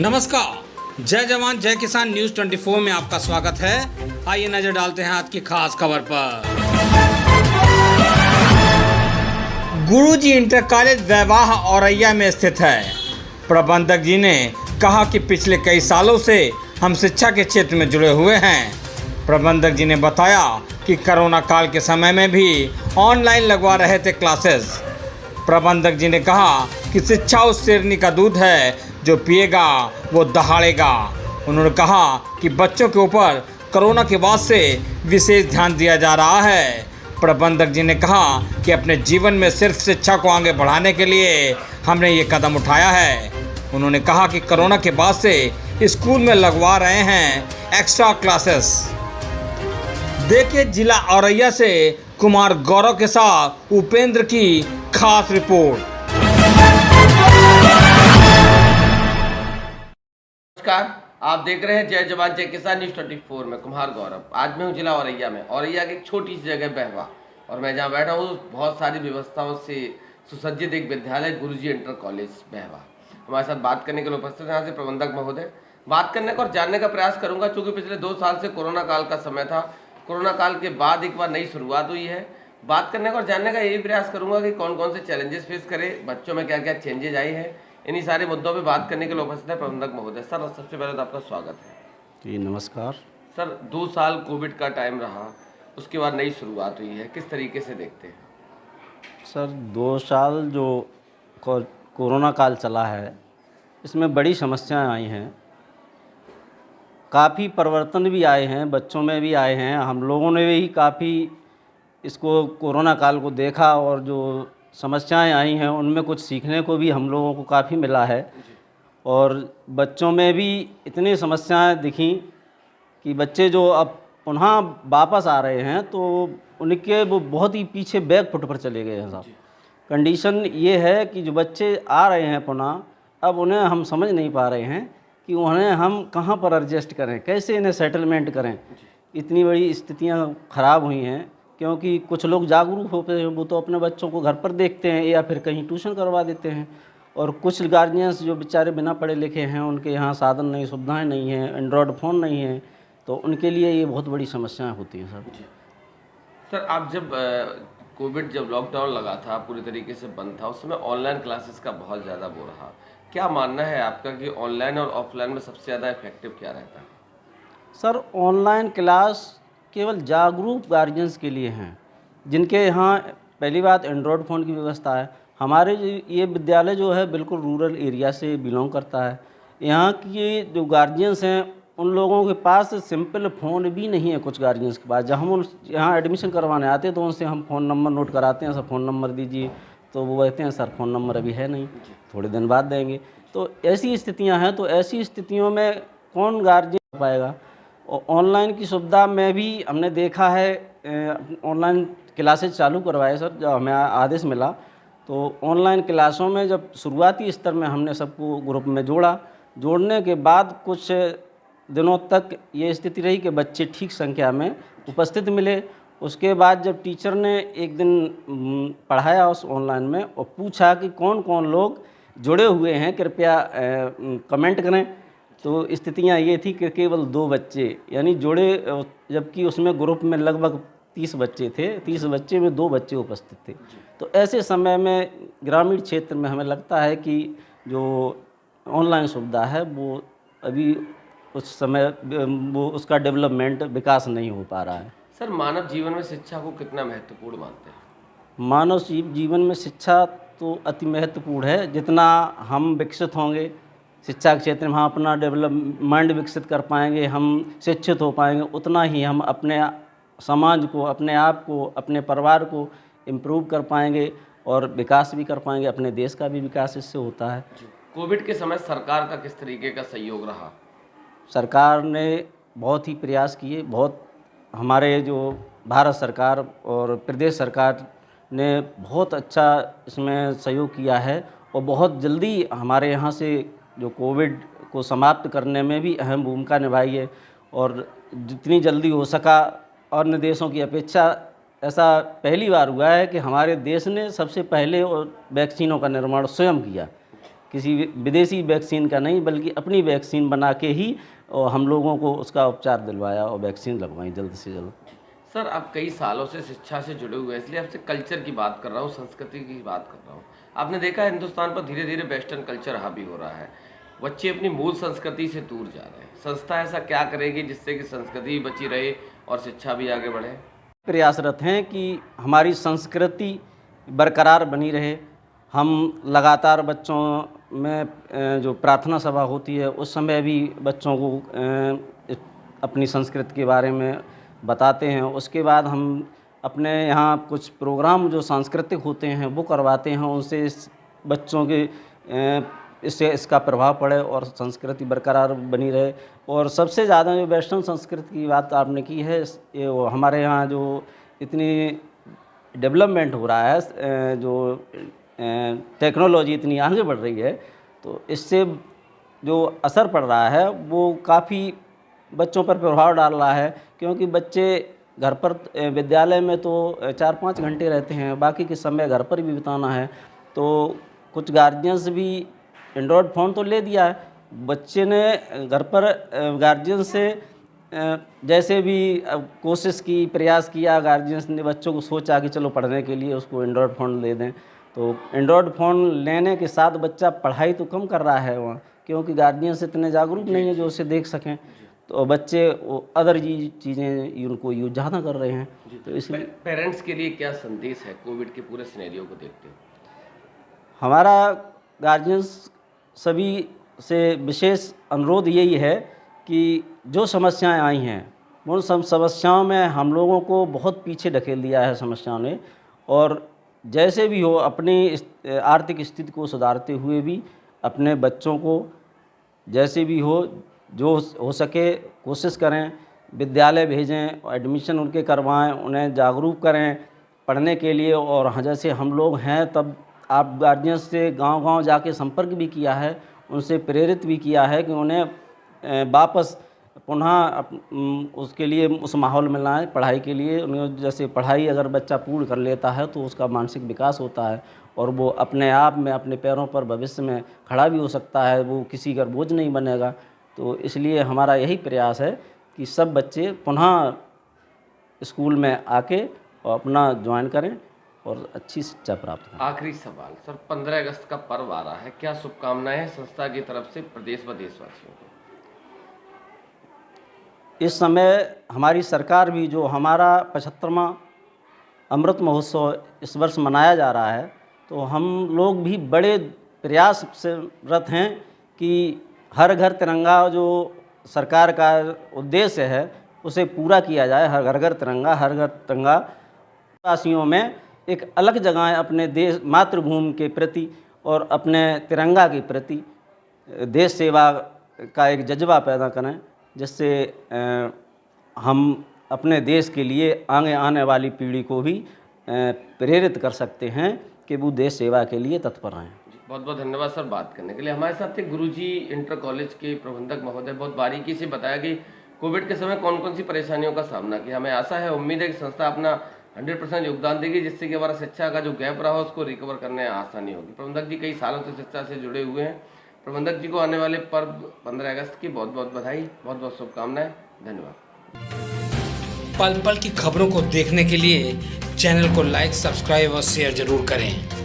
नमस्कार, जय जवान जय किसान न्यूज़ 24 में आपका स्वागत है। आइए नजर डालते हैं आज की खास खबर पर। गुरुजी इंटर कॉलेज वैवाह औरैया में स्थित है। प्रबंधक जी ने कहा कि पिछले कई सालों से हम शिक्षा के क्षेत्र में जुड़े हुए हैं। प्रबंधक जी ने बताया कि कोरोना काल के समय में भी ऑनलाइन लगवा रहे थे क्लासेस। प्रबंधक जी ने कहा कि शिक्षा उस शेरनी का दूध है जो पिएगा वो दहाड़ेगा। उन्होंने कहा कि बच्चों के ऊपर कोरोना के बाद से विशेष ध्यान दिया जा रहा है। प्रबंधक जी ने कहा कि अपने जीवन में सिर्फ शिक्षा को आगे बढ़ाने के लिए हमने ये कदम उठाया है। उन्होंने कहा कि कोरोना के बाद से स्कूल में लगवा रहे हैं एक्स्ट्रा क्लासेस। देखिए जिला औरैया से कुमार गौरव के साथ उपेंद्र की खास रिपोर्ट। नमस्कार, आप देख रहे हैं जय जवान जय किसान न्यूज़ 24 में कुमार गौरव। आज मैं हूं जिला औरैया में। औरैया की एक छोटी सी जगह बहवा, और मैं जहां बैठा हूं बहुत सारी व्यवस्थाओं से सुसज्जित एक विद्यालय गुरुजी इंटर कॉलेज बहवा। हमारे साथ बात करने के लिए उपस्थित यहाँ से प्रबंधक महोदय। बात करने का और जानने का प्रयास करूंगा, चूंकि पिछले 2 साल से कोरोना काल का समय था। कोरोना काल के बाद एक बार नई शुरुआत हुई है। बात करने का और जानने का यही प्रयास करूंगा कि कौन कौन से चैलेंजेस फेस करे, बच्चों में क्या क्या चेंजेज आए हैं। इन्हीं सारे मुद्दों पे बात करने के लिए उपस्थित है प्रबंधक महोदय। सर, सबसे पहले तो आपका स्वागत है। जी नमस्कार। सर, 2 साल कोविड का टाइम रहा, उसके बाद नई शुरुआत हुई है, किस तरीके से देखते हैं? सर 2 साल जो कोरोना काल चला है, इसमें बड़ी समस्याएं आई हैं। काफ़ी परिवर्तन भी आए हैं, बच्चों में भी आए हैं। हम लोगों ने भी काफ़ी इसको कोरोना काल को देखा, और जो समस्याएं आई हैं उनमें कुछ सीखने को भी हम लोगों को काफ़ी मिला है। और बच्चों में भी इतनी समस्याएं दिखी कि बच्चे जो अब पुनः वापस आ रहे हैं तो उनके वो बहुत ही पीछे बैक फुट पर चले गए हैं साहब। कंडीशन ये है कि जो बच्चे आ रहे हैं पुनः, अब उन्हें हम समझ नहीं पा रहे हैं कि उन्हें हम कहाँ पर एडजस्ट करें, कैसे इन्हें सेटलमेंट करें। इतनी बड़ी स्थितियाँ ख़राब हुई हैं, क्योंकि कुछ लोग जागरूक होते हैं, वो तो अपने बच्चों को घर पर देखते हैं या फिर कहीं ट्यूशन करवा देते हैं। और कुछ गार्जियंस जो बेचारे बिना पढ़े लिखे हैं, उनके यहाँ साधन नहीं, सुविधाएं नहीं हैं, एंड्रॉयड फ़ोन नहीं है, तो उनके लिए ये बहुत बड़ी समस्याएं होती हैं सर। सर, आप जब कोविड जब लॉकडाउन लगा था, पूरी तरीके से बंद था, उस समय ऑनलाइन क्लासेस का बहुत ज़्यादा वो रहा। क्या मानना है आपका कि ऑनलाइन और ऑफलाइन में सबसे ज़्यादा इफेक्टिव क्या रहता है? सर ऑनलाइन क्लास केवल जागरूक गार्जियंस के लिए हैं, जिनके यहाँ पहली बात एंड्रॉयड फ़ोन की व्यवस्था है। हमारे ये विद्यालय जो है बिल्कुल रूरल एरिया से बिलोंग करता है। यहाँ की जो गार्जियंस हैं उन लोगों के पास सिंपल फ़ोन भी नहीं है। कुछ गार्जियंस के पास, जब हम यहाँ एडमिशन करवाने आते हैं तो उनसे हम फ़ोन नंबर नोट कराते हैं, सर फ़ोन नंबर दीजिए, तो वो कहते हैं सर फ़ोन नंबर अभी है नहीं, थोड़े दिन बाद देंगे। तो ऐसी स्थितियाँ हैं। तो ऐसी स्थितियों में कौन गार्जियन पाएगा। और ऑनलाइन की सुविधा में भी हमने देखा है, ऑनलाइन क्लासेस चालू करवाए सर, जब हमें आदेश मिला तो ऑनलाइन क्लासों में जब शुरुआती स्तर में हमने सबको ग्रुप में जोड़ने के बाद कुछ दिनों तक ये स्थिति रही कि बच्चे ठीक संख्या में उपस्थित मिले। उसके बाद जब टीचर ने एक दिन पढ़ाया उस ऑनलाइन में और पूछा कि कौन कौन लोग जुड़े हुए हैं, कृपया कमेंट करें, तो स्थितियाँ ये थी कि केवल 2 बच्चे यानी जुड़े, जबकि उसमें ग्रुप में लगभग 30 बच्चे थे। 30 बच्चे में 2 बच्चे उपस्थित थे। तो ऐसे समय में ग्रामीण क्षेत्र में हमें लगता है कि जो ऑनलाइन सुविधा है वो अभी उस समय वो उसका डेवलपमेंट विकास नहीं हो पा रहा है। सर, मानव जीवन में शिक्षा को कितना महत्वपूर्ण मानते हैं? मानव जीवन में शिक्षा तो अति महत्वपूर्ण है। जितना हम विकसित होंगे शिक्षा के क्षेत्र में, हम अपना डेवलपमेंट विकसित कर पाएंगे, हम शिक्षित हो पाएंगे, उतना ही हम अपने समाज को, अपने आप को, अपने परिवार को इम्प्रूव कर पाएंगे और विकास भी कर पाएंगे। अपने देश का भी विकास इससे होता है। कोविड के समय सरकार का किस तरीके का सहयोग रहा? सरकार ने बहुत ही प्रयास किए। बहुत हमारे जो भारत सरकार और प्रदेश सरकार ने बहुत अच्छा इसमें सहयोग किया है, और बहुत जल्दी हमारे यहाँ से जो कोविड को समाप्त करने में भी अहम भूमिका निभाई है। और जितनी जल्दी हो सका, अन्य देशों की अपेक्षा ऐसा पहली बार हुआ है कि हमारे देश ने सबसे पहले वैक्सीनों का निर्माण स्वयं किया, किसी विदेशी वैक्सीन का नहीं, बल्कि अपनी वैक्सीन बना के ही और हम लोगों को उसका उपचार दिलवाया और वैक्सीन लगवाई जल्द से जल्द। सर, आप कई सालों से शिक्षा से जुड़े हुए हैं, इसलिए आपसे कल्चर की बात कर रहा हूँ, संस्कृति की बात कर रहा हूँ। आपने देखा है हिंदुस्तान पर धीरे धीरे वेस्टर्न कल्चर हावी हो रहा है, बच्चे अपनी मूल संस्कृति से दूर जा रहे हैं। संस्था ऐसा क्या करेगी जिससे कि संस्कृति भी बची रहे और शिक्षा भी आगे बढ़े? प्रयासरत हैं कि हमारी संस्कृति बरकरार बनी रहे। हम लगातार बच्चों में जो प्रार्थना सभा होती है उस समय भी बच्चों को अपनी संस्कृति के बारे में बताते हैं। उसके बाद हम अपने यहाँ कुछ प्रोग्राम जो सांस्कृतिक होते हैं वो करवाते हैं, उनसे बच्चों के इससे इसका प्रभाव पड़े और संस्कृति बरकरार बनी रहे। और सबसे ज़्यादा जो वेस्टर्न संस्कृति की बात आपने की है, ये हमारे यहाँ जो इतनी डेवलपमेंट हो रहा है, जो टेक्नोलॉजी इतनी आगे बढ़ रही है, तो इससे जो असर पड़ रहा है वो काफ़ी बच्चों पर प्रभाव डाल रहा है। क्योंकि बच्चे घर पर विद्यालय में तो 4-5 घंटे रहते हैं, बाकी के समय घर पर भी बिताना है। तो कुछ गार्जियंस भी एंड्रॉयड फ़ोन तो ले दिया है, बच्चे ने घर पर गार्जियन से जैसे भी कोशिश की, प्रयास किया, गार्जियंस ने बच्चों को सोचा कि चलो पढ़ने के लिए उसको एंड्रॉयड फ़ोन दे दें। तो एंड्रॉयड फ़ोन लेने के साथ बच्चा पढ़ाई तो कम कर रहा है वहाँ, क्योंकि गार्जियंस इतने जागरूक नहीं है जो उसे देख सकें। तो बच्चे वो अदर चीज़ें उनको यूज ज़्यादा कर रहे हैं। तो इसलिए पेरेंट्स के लिए क्या संदेश है कोविड के पूरे सिनेरियो को देखते हुए? हमारा गार्जियंस सभी से विशेष अनुरोध यही है कि जो समस्याएं आई हैं उन सब समस्याओं में हम लोगों को बहुत पीछे ढकेल दिया है समस्याओं ने, और जैसे भी हो अपनी आर्थिक स्थिति को सुधारते हुए भी अपने बच्चों को जैसे भी हो, जो हो सके कोशिश करें, विद्यालय भेजें, एडमिशन उनके करवाएं, उन्हें जागरूक करें पढ़ने के लिए। और जैसे हम लोग हैं तब आप गार्जियंस से गांव-गांव जाके संपर्क भी किया है, उनसे प्रेरित भी किया है कि उन्हें वापस पुनः उसके लिए उस माहौल में लाएँ पढ़ाई के लिए। उन्हें जैसे पढ़ाई अगर बच्चा पूर्ण कर लेता है तो उसका मानसिक विकास होता है और वो अपने आप में अपने पैरों पर भविष्य में खड़ा भी हो सकता है, वो किसी का बोझ नहीं बनेगा। तो इसलिए हमारा यही प्रयास है कि सब बच्चे पुनः स्कूल में आके और अपना ज्वाइन करें और अच्छी शिक्षा प्राप्त करें। आखिरी सवाल सर, 15 अगस्त का पर्व आ रहा है, क्या शुभकामनाएं हैं संस्था की तरफ से प्रदेश व देशवासियों को? इस समय हमारी सरकार भी जो हमारा 75वां अमृत महोत्सव इस वर्ष मनाया जा रहा है, तो हम लोग भी बड़े प्रयास से रत हैं कि हर घर तिरंगा जो सरकार का उद्देश्य है उसे पूरा किया जाए। हर घर तिरंगा वासियों में एक अलग जगह अपने देश मातृभूमि के प्रति और अपने तिरंगा के प्रति देश सेवा का एक जज्बा पैदा करें, जिससे हम अपने देश के लिए आगे आने वाली पीढ़ी को भी प्रेरित कर सकते हैं कि वो देश सेवा के लिए तत्पर रहें। बहुत बहुत धन्यवाद सर बात करने के लिए। हमारे साथ थे गुरुजी इंटर कॉलेज के प्रबंधक महोदय। बहुत बारीकी से बताया कि कोविड के समय कौन कौन सी परेशानियों का सामना किया। हमें आशा है, उम्मीद है कि संस्था अपना 100% योगदान देगी, जिससे कि हमारा शिक्षा का जो गैप रहा उसको रिकवर करने में आसानी होगी। प्रबंधक जी कई सालों से शिक्षा से जुड़े हुए हैं। प्रबंधक जी को आने वाले पर्व 15 अगस्त की बहुत बहुत बधाई, बहुत बहुत शुभकामनाएं। धन्यवाद। पल पल की खबरों को देखने के लिए चैनल को लाइक, सब्सक्राइब और शेयर जरूर करें।